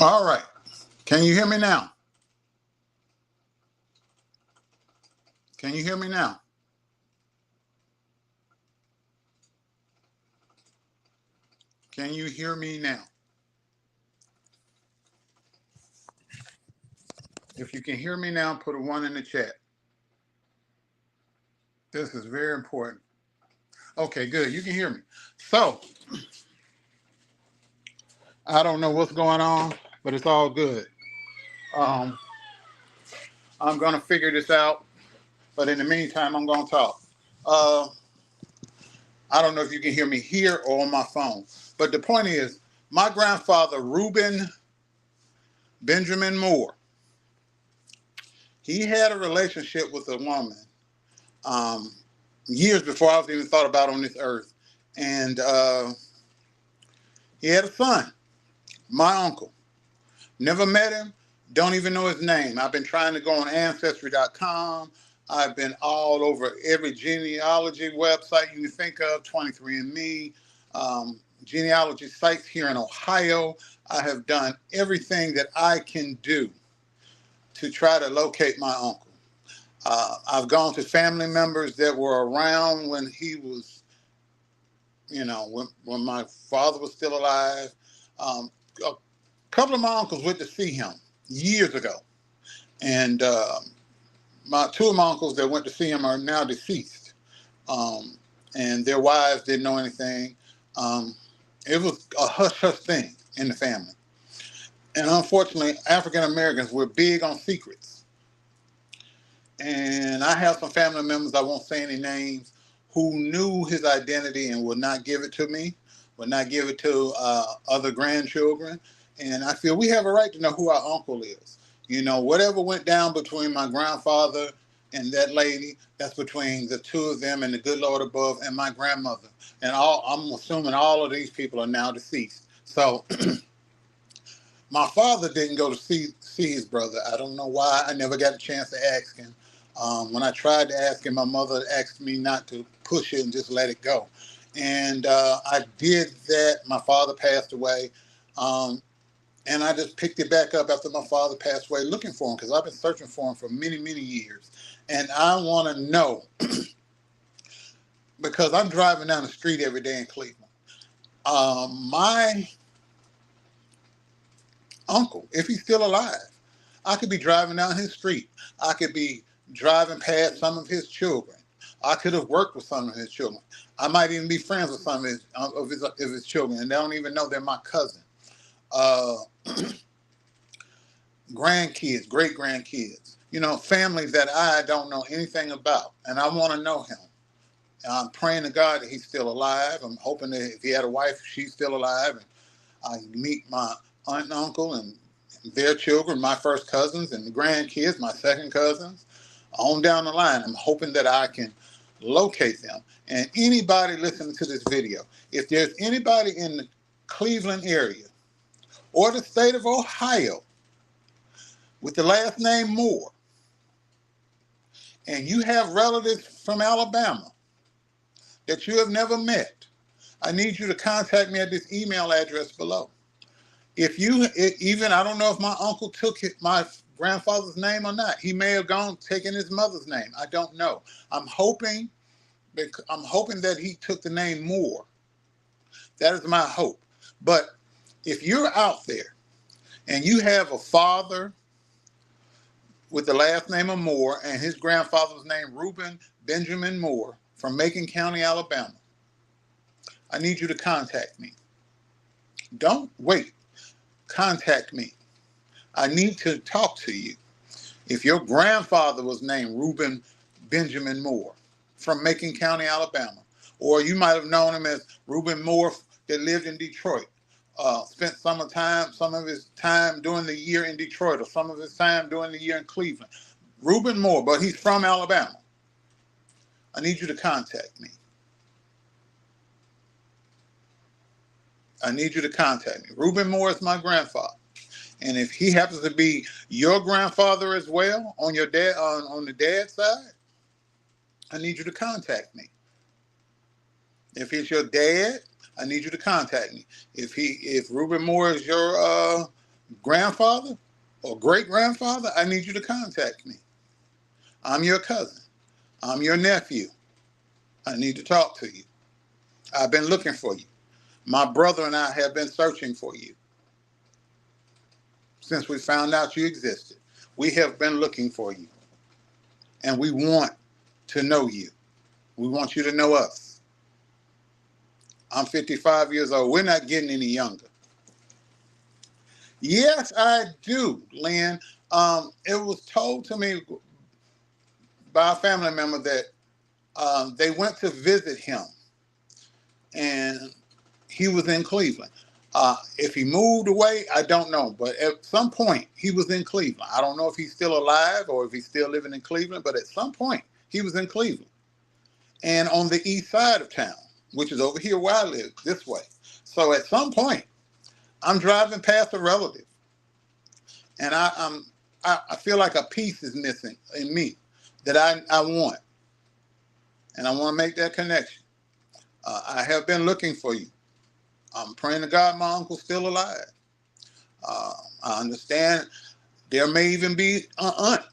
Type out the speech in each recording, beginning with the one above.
All right. Can you hear me now? Can you hear me now? Can you hear me now? If you can hear me now, put a 1 in the chat. This is very important. Okay, good. You can hear me. So, I don't know what's going on, but it's all good. Um, I'm going to figure this out, but in the meantime, I'm going to talk. Uh, I don't know if you can hear me here or on my phone, but the point is, my grandfather, Reuben Benjamin Moore, he had a relationship with a woman um, years before I was even thought about on this earth. And he had a son, my uncle. Never met him, don't even know his name. I've been trying to go on Ancestry.com. I've been all over every genealogy website you can think of, 23andMe, genealogy sites here in Ohio. I have done everything that I can do to try to locate my uncle. I've gone to family members that were around when he was, when my father was still alive. A couple of my uncles went to see him years ago. And two of my uncles that went to see him are now deceased. And their wives didn't know anything. It was a hush-hush thing in the family. And unfortunately, African Americans were big on secrets. And I have some family members, I won't say any names, who knew his identity and would not give it to me, would not give it to other grandchildren. And I feel we have a right to know who our uncle is. Whatever went down between my grandfather and that lady, that's between the two of them and the good Lord above and my grandmother. And I'm assuming all of these people are now deceased. So my father didn't go to see his brother. I don't know why. I never got a chance to ask him. When I tried to ask him, my mother asked me not to push it and just let it go. And I did that. My father passed away. And I just picked it back up after my father passed away looking for him because I've been searching for him for many, many years. And I want to know because I'm driving down the street every day in Cleveland. My uncle, if he's still alive, I could be driving down his street. I could be driving past some of his children. I could have worked with some of his children. I might even be friends with some of his children, and they don't even know they're my cousin. Grandkids, great grandkids, families that I don't know anything about, and I want to know him. And I'm praying to God that he's still alive. I'm hoping that if he had a wife, she's still alive, and I meet my aunt and uncle and their children, my first cousins, and the grandkids, my second cousins, on down the line. I'm hoping that I can locate them. And anybody listening to this video, if there's anybody in the Cleveland area or the state of Ohio with the last name Moore, and you have relatives from Alabama that you have never met, I need you to contact me at this email address below. I don't know if my uncle took my grandfather's name or not. He may have taken his mother's name. I don't know. I'm hoping that he took the name Moore. That is my hope. But if you're out there and you have a father with the last name of Moore and his grandfather's name Reuben Benjamin Moore from Macon County, Alabama, I need you to contact me. Don't wait. Contact me. I need to talk to you. If your grandfather was named Reuben Benjamin Moore from Macon County, Alabama, or you might have known him as Reuben Moore that lived in Detroit, spent some of his time during the year in Detroit, or some of his time during the year in Cleveland. Reuben Moore, but he's from Alabama. I need you to contact me. I need you to contact me. Reuben Moore is my grandfather. And if he happens to be your grandfather as well on your dad on the dad's side, I need you to contact me. If it's your dad, I need you to contact me. If Reuben Moore is your grandfather or great-grandfather, I need you to contact me. I'm your cousin. I'm your nephew. I need to talk to you. I've been looking for you. My brother and I have been searching for you since we found out you existed. We have been looking for you, and we want to know you. We want you to know us. I'm 55 years old. We're not getting any younger. Yes, I do, Lynn. It was told to me by a family member that they went to visit him, and he was in Cleveland. If he moved away, I don't know. But at some point, he was in Cleveland. I don't know if he's still alive or if he's still living in Cleveland, but at some point, he was in Cleveland. And on the east side of town, which is over here where I live, this way. So at some point, I'm driving past a relative, and I feel like a piece is missing in me that I want. And I want to make that connection. I have been looking for you. I'm praying to God my uncle's still alive. I understand there may even be an aunt.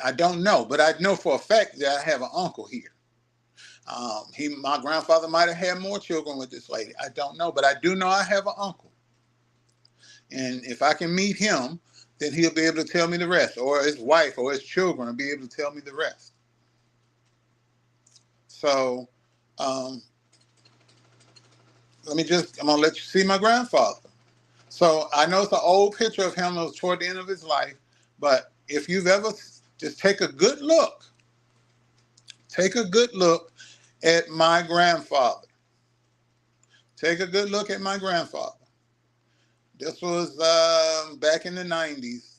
I don't know, but I know for a fact that I have an uncle here. My grandfather might have had more children with this lady. I don't know, but I do know I have an uncle. And if I can meet him, then he'll be able to tell me the rest, or his wife or his children will be able to tell me the rest. So, I'm going to let you see my grandfather. So I know it's an old picture of him. It was toward the end of his life. But if you've ever, just take a good look. Take a good look at my grandfather. Take a good look at my grandfather. This was back in the 90s,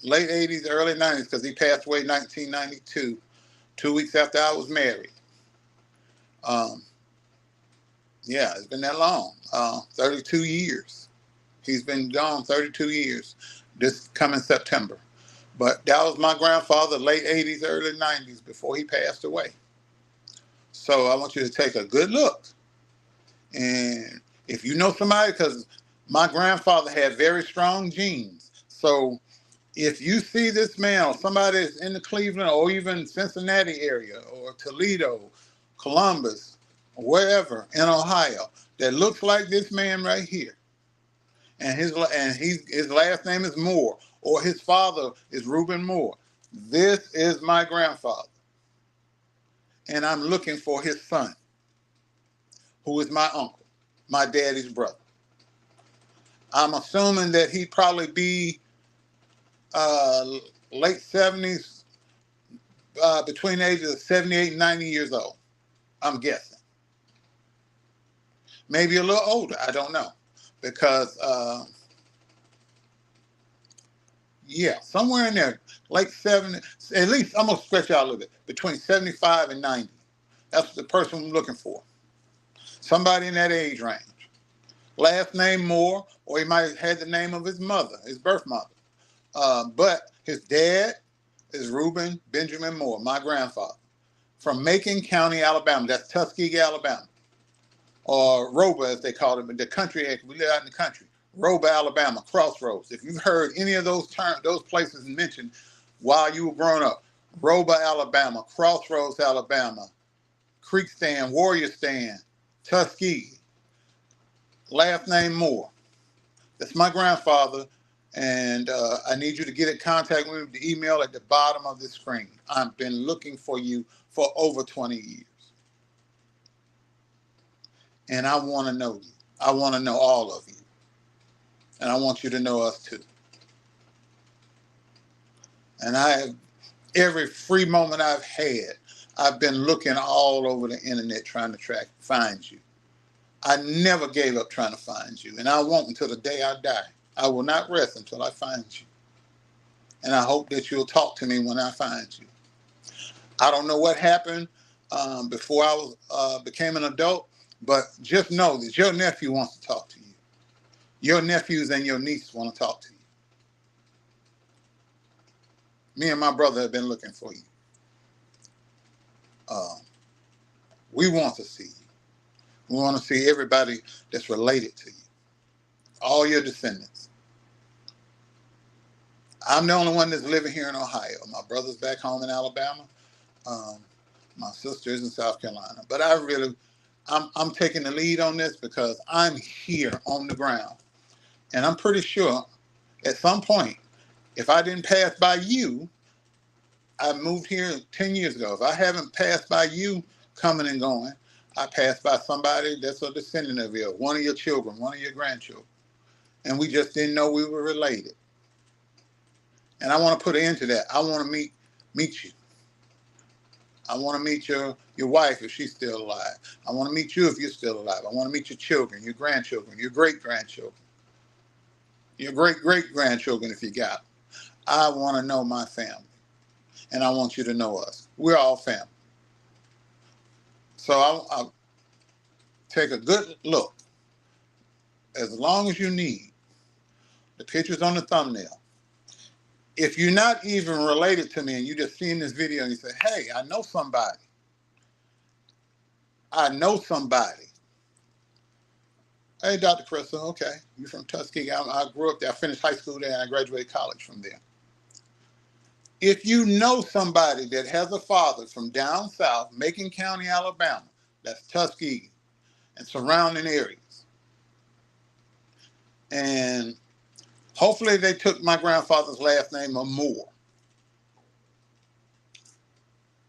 late 80s, early 90s, because he passed away in 1992, 2 weeks after I was married. Yeah, it's been that long, 32 years. He's been gone 32 years this coming September. But that was my grandfather, late 80s, early 90s, before he passed away. So I want you to take a good look. And if you know somebody, because my grandfather had very strong genes. So if you see this man or somebody that's in the Cleveland or even Cincinnati area or Toledo, Columbus, or wherever in Ohio that looks like this man right here, and his last name is Moore, or his father is Reuben Moore. This is my grandfather, and I'm looking for his son, who is my uncle, my daddy's brother. I'm assuming that he'd probably be late 70s, between the ages of 78 and 90 years old. I'm guessing. Maybe a little older. I don't know, because yeah, somewhere in there, like 70, at least I'm going to stretch out a little bit, between 75 and 90. That's the person I'm looking for. Somebody in that age range. Last name Moore, or he might have had the name of his mother, his birth mother. But his dad is Reuben Benjamin Moore, my grandfather, from Macon County, Alabama. That's Tuskegee, Alabama. Or Roba, as they call it, in the country. We live out in the country. Roba, Alabama, Crossroads. If you've heard any of those terms, those places mentioned while you were growing up, Roba, Alabama, Crossroads, Alabama, Creek Stand, Warrior Stand, Tuskegee, last name Moore. That's my grandfather, and I need you to get in contact with me. The email at the bottom of the screen. I've been looking for you for over 20 years, and I want to know you. I want to know all of you. And I want you to know us too. And every free moment I've had, I've been looking all over the internet trying to find you. I never gave up trying to find you. And I won't until the day I die. I will not rest until I find you. And I hope that you'll talk to me when I find you. I don't know what happened before I became an adult, but just know that your nephew wants to talk to you. Your nephews and your niece want to talk to you. Me and my brother have been looking for you. We want to see you. We want to see everybody that's related to you. All your descendants. I'm the only one that's living here in Ohio. My brother's back home in Alabama. Um, my sister's in South Carolina. But I'm taking the lead on this because I'm here on the ground. And I'm pretty sure at some point, if I didn't pass by you, I moved here 10 years ago. If I haven't passed by you coming and going, I passed by somebody that's a descendant of yours, one of your children, one of your grandchildren. And we just didn't know we were related. And I want to put an end to that. I want to meet you. I want to meet your wife if she's still alive. I want to meet you if you're still alive. I want to meet your children, your grandchildren, your great-grandchildren, your great-great-grandchildren if you got them. I want to know my family, and I want you to know us. We're all family. So I'll take a good look, as long as you need. The picture's on the thumbnail. If you're not even related to me and you just seen this video and you say, hey, I know somebody. I know somebody. Hey, Dr. Crystal, okay. You're from Tuskegee. I grew up there. I finished high school there and I graduated college from there. If you know somebody that has a father from down south, Macon County, Alabama, that's Tuskegee and surrounding areas, and hopefully they took my grandfather's last name of Moore,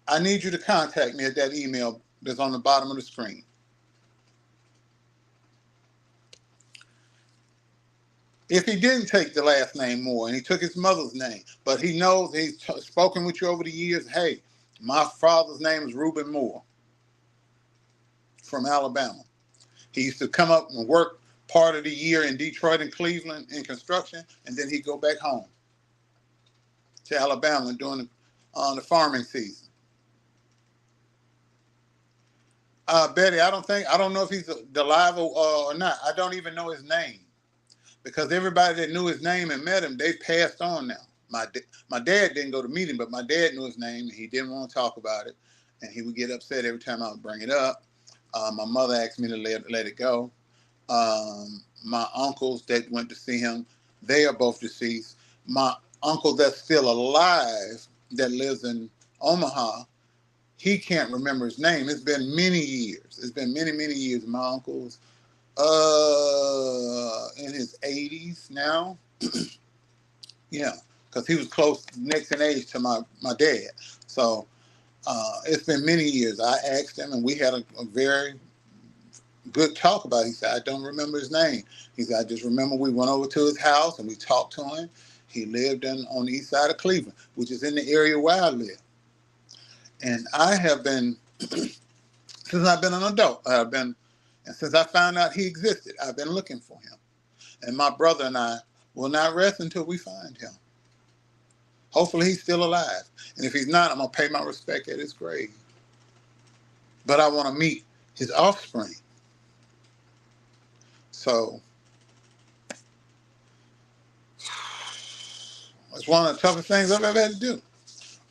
I need you to contact me at that email that's on the bottom of the screen. If he didn't take the last name Moore and he took his mother's name, but he knows he's spoken with you over the years, hey, my father's name is Reuben Moore from Alabama. He used to come up and work part of the year in Detroit and Cleveland in construction, and then he'd go back home to Alabama during the farming season. Betty, I don't know if he's alive or not. I don't even know his name, because everybody that knew his name and met him, they passed on now. My dad didn't go to meet him, but my dad knew his name, and he didn't want to talk about it, and he would get upset every time I would bring it up. My mother asked me to let it go. My uncles that went to see him, they are both deceased. My uncle that's still alive, that lives in Omaha, he can't remember his name. It's been many years. It's been many, many years. My uncle's in his 80s now. Yeah, because he was close, next in age to my dad. So it's been many years. I asked him, and we had a very good talk about it. He said, I don't remember his name. He said, I just remember we went over to his house and we talked to him. He lived on the east side of Cleveland, which is in the area where I live. And I have been, since I've been an adult, and since I found out he existed, I've been looking for him. And my brother and I will not rest until we find him. Hopefully he's still alive. And if he's not, I'm going to pay my respect at his grave. But I want to meet his offspring. So it's one of the toughest things I've ever had to do,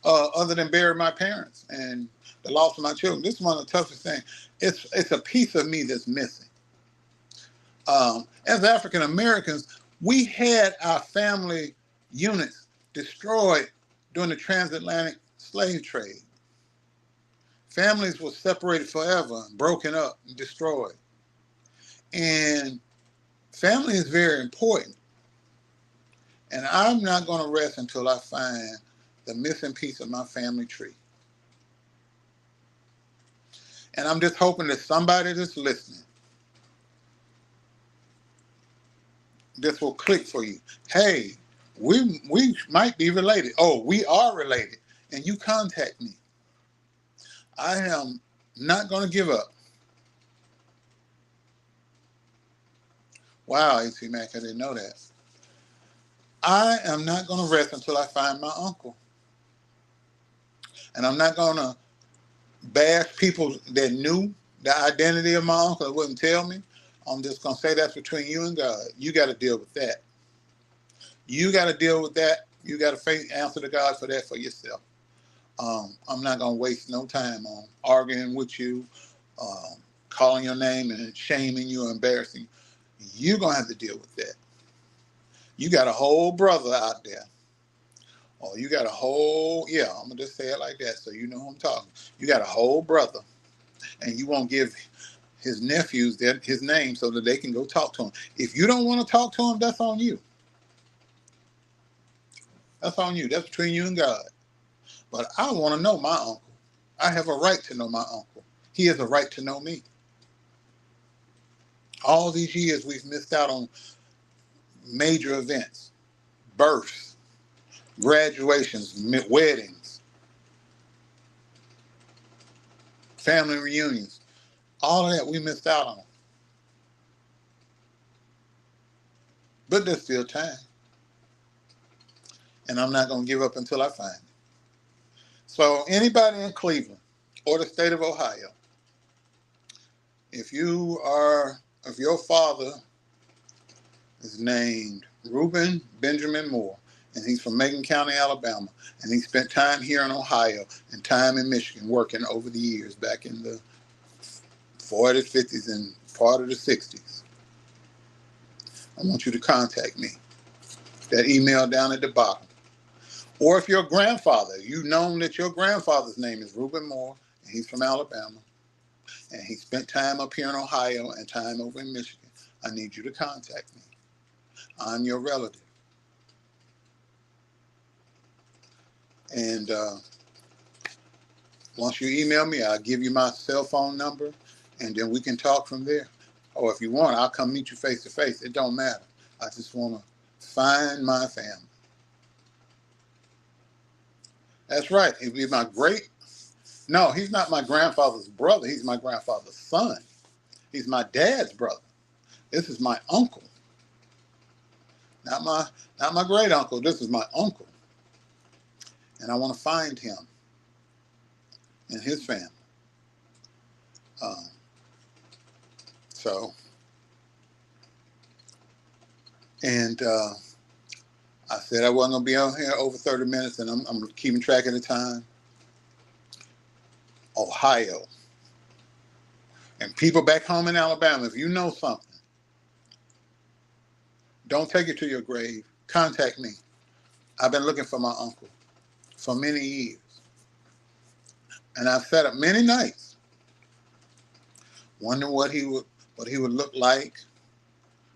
other than bury my parents and the loss of my children. This is one of the toughest things. It's a piece of me that's missing. As African Americans, we had our family units destroyed during the transatlantic slave trade. Families were separated forever, broken up, and destroyed. And family is very important. And I'm not going to rest until I find the missing piece of my family tree. And I'm just hoping that somebody that's listening, this will click for you. Hey, we might be related. Oh, we are related. And you contact me. I am not going to give up. Wow, AC Mac, I didn't know that. I am not going to rest until I find my uncle. And I'm not going to bash people that knew the identity of my uncle that wouldn't tell me. I'm just going to say that's between you and God. You got to deal with that. You got to deal with that. You got to answer to God for that for yourself. I'm not going to waste no time on arguing with you, calling your name and shaming you or embarrassing you. You're going to have to deal with that. You got a whole brother out there Oh, you got a whole, yeah, I'm going to just say it like that so you know who I'm talking. You got a whole brother, and you won't give his nephews his name so that they can go talk to him. If you don't want to talk to him, that's on you. That's on you. That's between you and God. But I want to know my uncle. I have a right to know my uncle. He has a right to know me. All these years we've missed out on major events, births, graduations, weddings, family reunions. All of that we missed out on. But there's still time. And I'm not going to give up until I find it. So anybody in Cleveland or the state of Ohio, if your father is named Reuben Benjamin Moore, and he's from Macon County, Alabama, and he spent time here in Ohio and time in Michigan working over the years back in the 40s, 50s, and part of the 60s, I want you to contact me. That email down at the bottom. Or if your grandfather, you've known that your grandfather's name is Reuben Moore, and he's from Alabama, and he spent time up here in Ohio and time over in Michigan, I need you to contact me. I'm your relative. And once you email me, I'll give you my cell phone number, and then we can talk from there. Or if you want, I'll come meet you face to face. It don't matter. I just want to find my family. That's right. He'd be my no, he's not my grandfather's brother. He's my grandfather's son. He's my dad's brother. This is my uncle. Not my great uncle. This is my uncle. And I want to find him and his family. And I said I wasn't going to be on here over 30 minutes, and I'm keeping track of the time. Ohio. And people back home in Alabama, if you know something, don't take it to your grave. Contact me. I've been looking for my uncle for many years. And I've sat up many nights wondering what he would look like,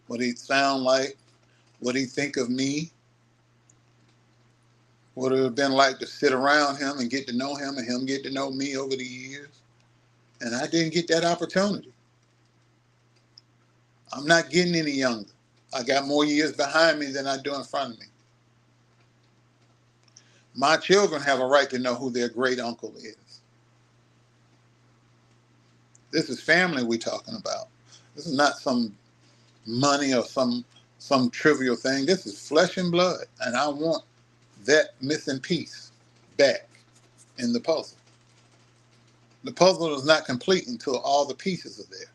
what he'd sound like, what he'd think of me, what it would have been like to sit around him and get to know him and him get to know me over the years. And I didn't get that opportunity. I'm not getting any younger. I got more years behind me than I do in front of me. My children have a right to know who their great uncle is. This is family we're talking about. This is not some money or some trivial thing. This is flesh and blood. And I want that missing piece back in the puzzle. The puzzle is not complete until all the pieces are there.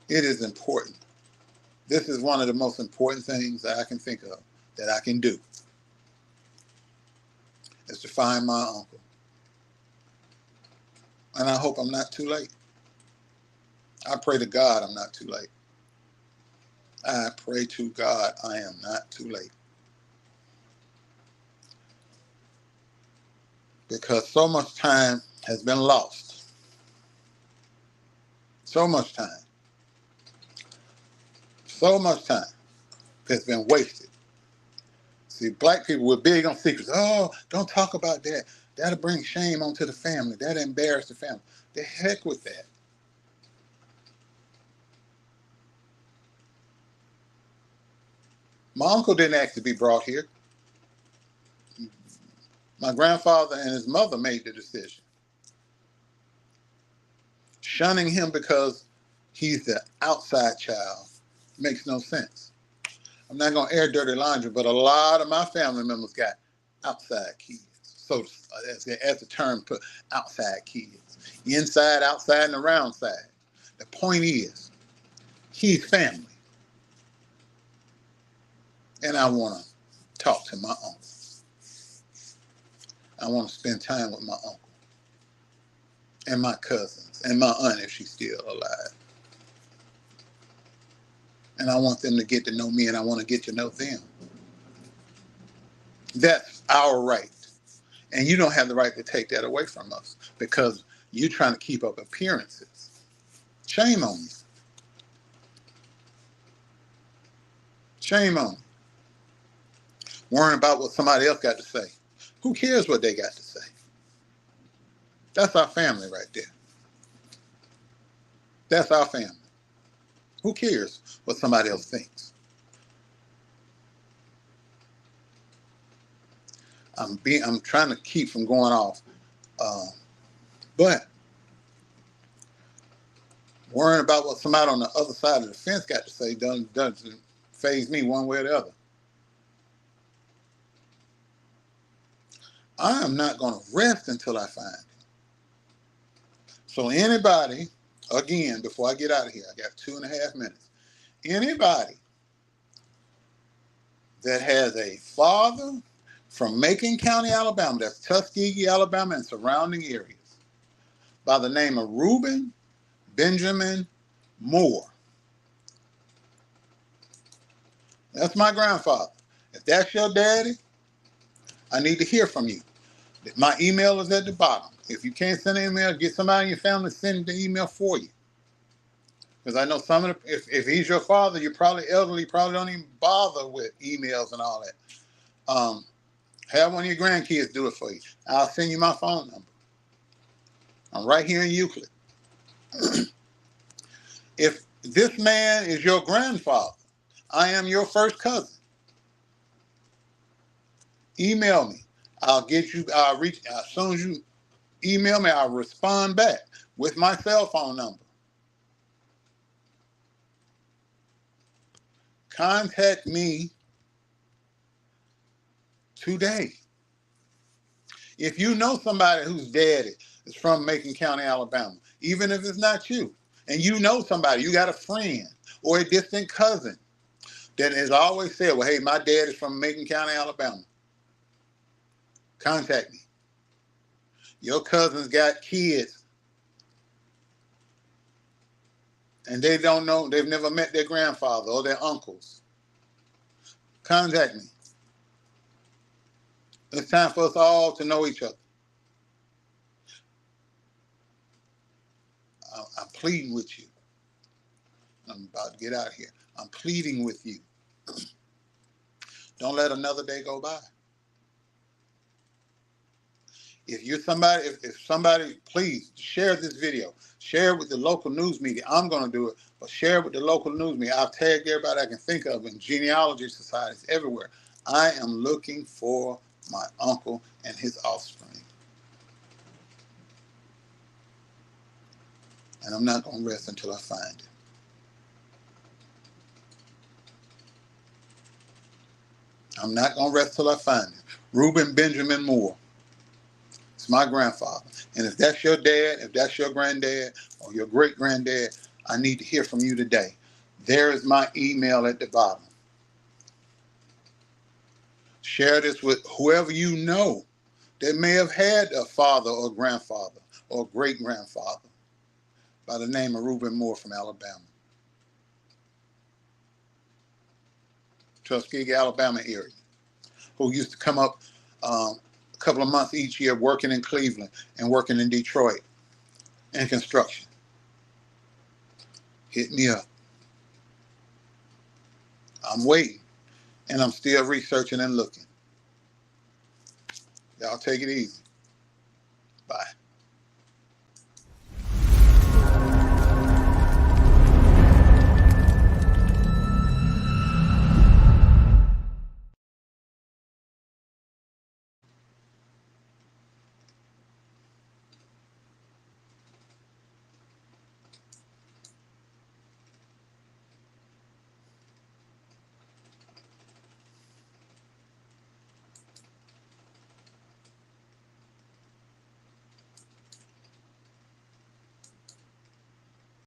It is important. This is one of the most important things that I can think of that I can do, is to find my uncle. And I hope I'm not too late. I pray to God I'm not too late. I pray to God I am not too late. Because so much time has been lost. So much time. So much time has been wasted. See, black people were big on secrets. Oh, don't talk about that. That'll bring shame onto the family. That'll embarrass the family. The heck with that. My uncle didn't ask to be brought here. My grandfather and his mother made the decision. Shunning him because he's the outside child makes no sense. I'm not going to air dirty laundry, but a lot of my family members got outside kids. So as the term put, outside kids. Inside, outside, and around side. The point is, he's family. And I want to talk to my uncle. I want to spend time with my uncle. And my cousins. And my aunt if she's still alive. And I want them to get to know me, and I want to get to know them. That's our right. And you don't have the right to take that away from us because you're trying to keep up appearances. Shame on you. Shame on you. Worrying about what somebody else got to say. Who cares what they got to say? That's our family right there. That's our family. Who cares what somebody else thinks? I'm trying to keep from going off. But worrying about what somebody on the other side of the fence got to say doesn't faze me one way or the other. I am not going to rest until I find him. So anybody, again, before I get out of here, I got 2.5 minutes. Anybody that has a father from Macon County, Alabama, that's Tuskegee, Alabama, and surrounding areas, by the name of Reuben Benjamin Moore. That's my grandfather. If that's your daddy, I need to hear from you. My email is at the bottom. If you can't send an email, get somebody in your family to send the email for you. Because I know some of the, if he's your father, you're probably elderly, probably don't even bother with emails and all that. Have one of your grandkids do it for you. I'll send you my phone number. I'm right here in Euclid. If this man is your grandfather, I am your first cousin. Email me. I'll reach, as soon as you email me, I'll respond back with my cell phone number. Contact me today. If you know somebody whose daddy is from Macon County, Alabama, even if it's not you, and you know somebody, you got a friend or a distant cousin that has always said, well, hey, my dad is from Macon County, Alabama, contact me. Your cousin's got kids and they don't know, they've never met their grandfather or their uncles. Contact me. It's time for us all to know each other. I'm pleading with you. I'm about to get out of here. I'm pleading with you. Don't let another day go by. If you're somebody, if somebody, please share this video. Share it with the local news media. I'm going to do it, but share it with the local news media. I've tagged everybody I can think of in genealogy societies everywhere. I am looking for my uncle and his offspring. And I'm not going to rest until I find it. I'm not going to rest till I find it. Reuben Benjamin Moore. It's my grandfather. And if that's your dad, if that's your granddad or your great-granddad, I need to hear from you today. There is my email at the bottom. Share this with whoever you know that may have had a father or grandfather or great-grandfather by the name of Reuben Moore from Alabama. Tuskegee, Alabama area, who used to come up a couple of months each year working in Cleveland and working in Detroit in construction. Hit me up. I'm waiting, and I'm still researching and looking. Y'all take it easy. Bye.